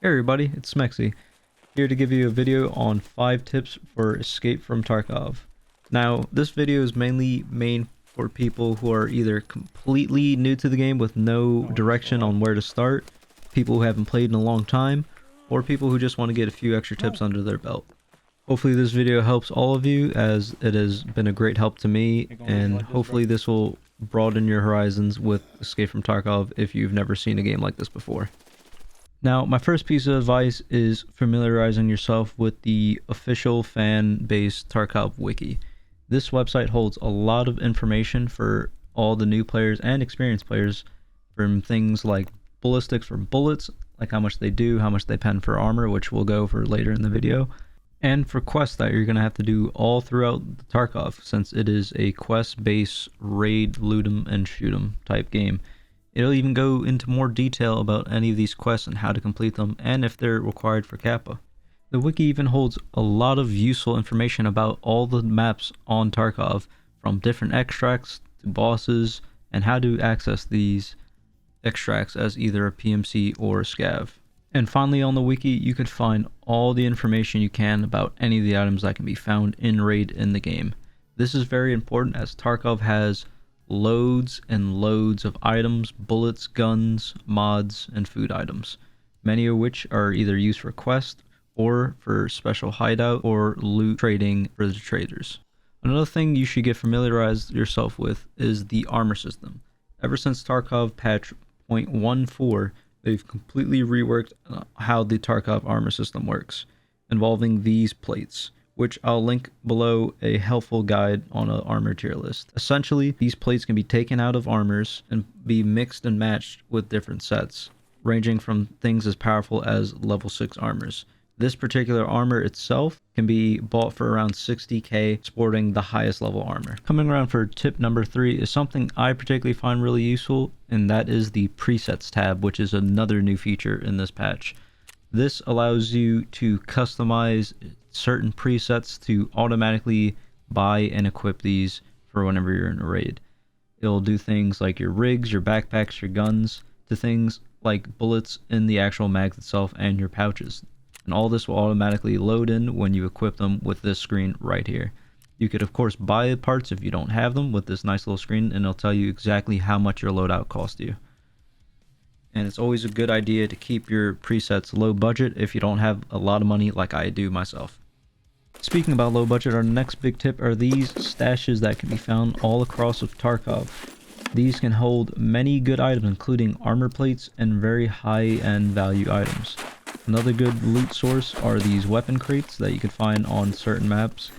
Hey everybody, it's Smexy, here to give you a video on 5 tips for escape from Tarkov. Now, this video is mainly for people who are either completely new to the game with no direction on where to start, people who haven't played in a long time, or people who just want to get a few extra tips under their belt. Hopefully this video helps all of you, as it has been a great help to me, and hopefully this will broaden your horizons with Escape from Tarkov if you've never seen a game like this before. Now, my first piece of advice is familiarizing yourself with the official fan-based Tarkov wiki. This website holds a lot of information for all the new players and experienced players, from things like ballistics for bullets, like how much they do, how much they pen for armor, which we'll go over later in the video, and for quests that you're going to have to do all throughout the Tarkov, since it is a quest-based raid, loot 'em, and shoot 'em type game. It'll even go into more detail about any of these quests and how to complete them, and if they're required for Kappa. The wiki even holds a lot of useful information about all the maps on Tarkov, from different extracts to bosses, and how to access these extracts as either a PMC or a scav. And finally, on the wiki, you can find all the information you can about any of the items that can be found in raid in the game. This is very important, as Tarkov has loads and loads of items, bullets, guns, mods, and food items, many of which are either used for quests or for special hideout or loot trading for the traders. Another thing you should get familiarized yourself with is the armor system. Ever since Tarkov patch 0.14, they've completely reworked how the Tarkov armor system works, involving these plates, which I'll link below a helpful guide on an armor tier list. Essentially, these plates can be taken out of armors and be mixed and matched with different sets, ranging from things as powerful as level 6 armors. This particular armor itself can be bought for around 60k, sporting the highest level armor. Coming around for tip number 3 is something I particularly find really useful, and that is the presets tab, which is another new feature in this patch. This allows you to customize certain presets to automatically buy and equip these for whenever you're in a raid. It'll do things like your rigs, your backpacks, your guns, to things like bullets in the actual mags itself and your pouches. And all this will automatically load in when you equip them with this screen right here. You could of course buy parts if you don't have them with this nice little screen, and it'll tell you exactly how much your loadout cost you. And it's always a good idea to keep your presets low budget if you don't have a lot of money like I do myself. Speaking about low budget, our next big tip are these stashes that can be found all across of Tarkov. These can hold many good items, including armor plates and very high-end value items. Another good loot source are these weapon crates that you can find on certain maps,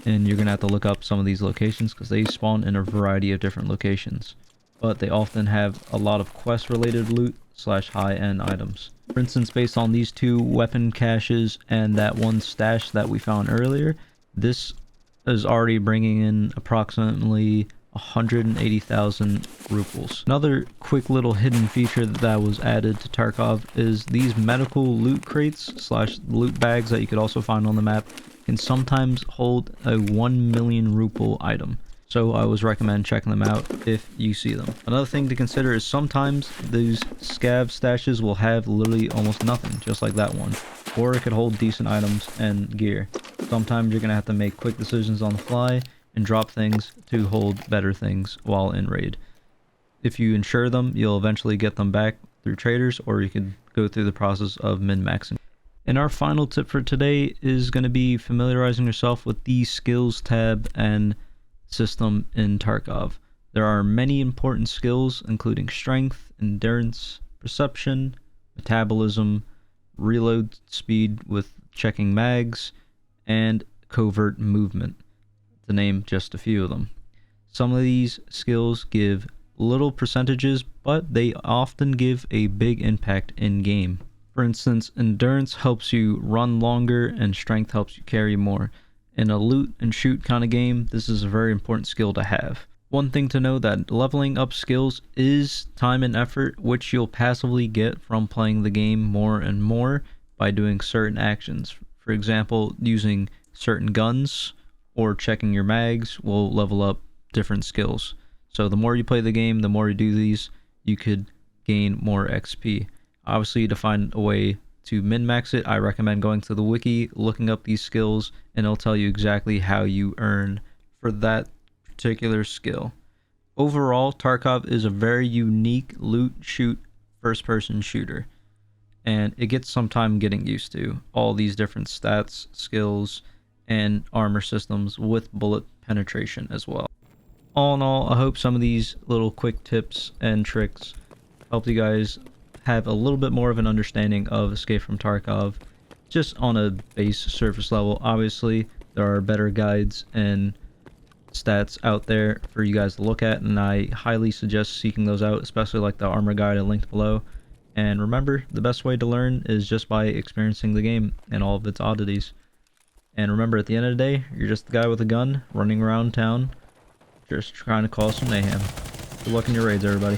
and you're going to have to look up some of these locations because they spawn in a variety of different locations, but they often have a lot of quest related loot / high-end items. For instance, based on these 2 weapon caches and that one stash that we found earlier, this is already bringing in approximately 180,000 rubles. Another quick little hidden feature that was added to Tarkov is these medical loot crates / loot bags that you could also find on the map can sometimes hold a 1 million ruble item. So I always recommend checking them out if you see them. Another thing to consider is sometimes these scav stashes will have literally almost nothing, just like that one. Or it could hold decent items and gear. Sometimes you're going to have to make quick decisions on the fly and drop things to hold better things while in raid. If you insure them, you'll eventually get them back through traders, or you can go through the process of min-maxing. And our final tip for today is going to be familiarizing yourself with the skills tab and system in Tarkov. There are many important skills, including strength, endurance, perception, metabolism, reload speed with checking mags, and covert movement, to name just a few of them. Some of these skills give little percentages, but they often give a big impact in game. For instance, endurance helps you run longer and strength helps you carry more. In a loot and shoot kind of game, this is a very important skill to have. One thing to know that leveling up skills is time and effort, which you'll passively get from playing the game more and more by doing certain actions. For example, using certain guns or checking your mags will level up different skills. So the more you play the game, the more you do these, you could gain more XP. Obviously, to find a way to min-max it, I recommend going to the wiki, looking up these skills, and it'll tell you exactly how you earn for that particular skill. Overall, Tarkov is a very unique loot shoot first-person shooter, and it gets some time getting used to all these different stats, skills, and armor systems with bullet penetration as well. All in all, I hope some of these little quick tips and tricks helped you guys have a little bit more of an understanding of Escape from Tarkov, just on a base surface level. Obviously, there are better guides and stats out there for you guys to look at, and I highly suggest seeking those out, especially like the armor guide I linked below. And remember, the best way to learn is just by experiencing the game and all of its oddities. And remember, at the end of the day, you're just the guy with a gun running around town, just trying to cause some mayhem. Good luck in your raids, everybody.